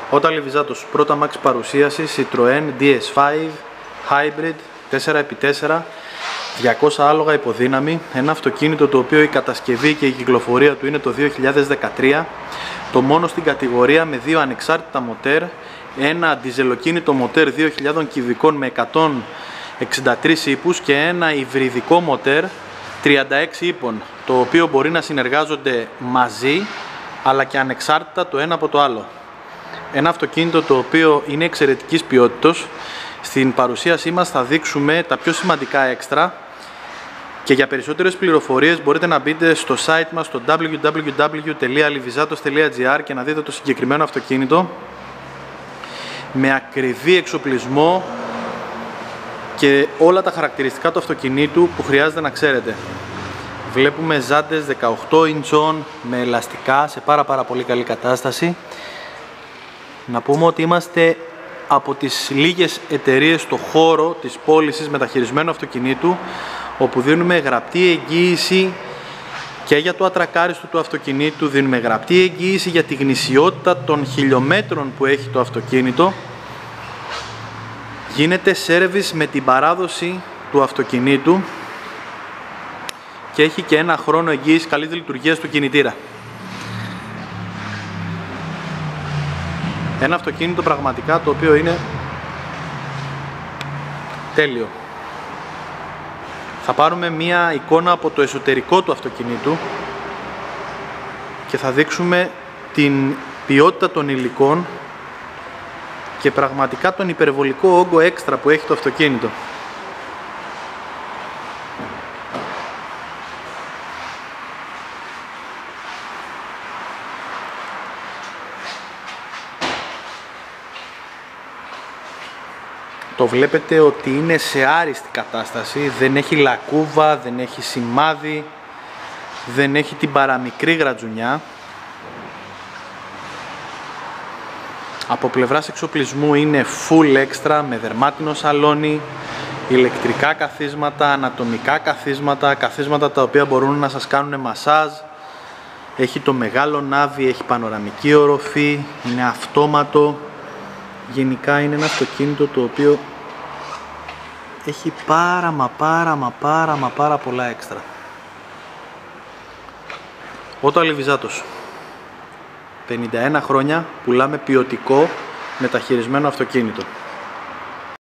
Όταν Λιβιζάτος, πρώτα μάξι παρουσίαση, Citroën DS5 Hybrid 4x4, 200 άλογα υποδύναμη, ένα αυτοκίνητο το οποίο η κατασκευή και η κυκλοφορία του είναι το 2013, το μόνο στην κατηγορία με δύο ανεξάρτητα μοτέρ, ένα διζελοκίνητο μοτέρ 2000 κυβικών με 163 ύπους και ένα υβριδικό μοτέρ 36 ύπων, το οποίο μπορεί να συνεργάζονται μαζί αλλά και ανεξάρτητα το ένα από το άλλο. Ένα αυτοκίνητο το οποίο είναι εξαιρετικής ποιότητας. Στην παρουσίασή μας θα δείξουμε τα πιο σημαντικά έξτρα και για περισσότερες πληροφορίες μπορείτε να μπείτε στο site μας στο www.livizatos.gr και να δείτε το συγκεκριμένο αυτοκίνητο με ακριβή εξοπλισμό και όλα τα χαρακτηριστικά του αυτοκινήτου που χρειάζεται να ξέρετε. Βλέπουμε ζάντες 18 ιντσών με ελαστικά σε πάρα πολύ καλή κατάσταση. Να πούμε ότι είμαστε από τις λίγες εταιρείες στο χώρο της πώλησης μεταχειρισμένου αυτοκινήτου όπου δίνουμε γραπτή εγγύηση και για το ατρακάριστο του αυτοκινήτου, δίνουμε γραπτή εγγύηση για τη γνησιότητα των χιλιόμετρων που έχει το αυτοκίνητο. Γίνεται service με την παράδοση του αυτοκινήτου και έχει και ένα χρόνο εγγύηση καλής λειτουργίας του κινητήρα. Ένα αυτοκίνητο πραγματικά το οποίο είναι τέλειο. Θα πάρουμε μία εικόνα από το εσωτερικό του αυτοκινήτου και θα δείξουμε την ποιότητα των υλικών και πραγματικά τον υπερβολικό όγκο έξτρα που έχει το αυτοκίνητο. Το βλέπετε ότι είναι σε άριστη κατάσταση, δεν έχει λακκούβα, δεν έχει σημάδι, δεν έχει την παραμικρή γρατζουνιά. Από πλευράς εξοπλισμού είναι full extra με δερμάτινο σαλόνι, ηλεκτρικά καθίσματα, ανατομικά καθίσματα, καθίσματα τα οποία μπορούν να σας κάνουν μασάζ. Έχει το μεγάλο νάβι, έχει πανοραμική οροφή, είναι αυτόματο. Γενικά είναι ένα αυτοκίνητο το οποίο έχει πάρα πολλά έξτρα. Ότο Λιβιζάτος, 51 χρόνια πουλάμε ποιοτικό μεταχειρισμένο αυτοκίνητο.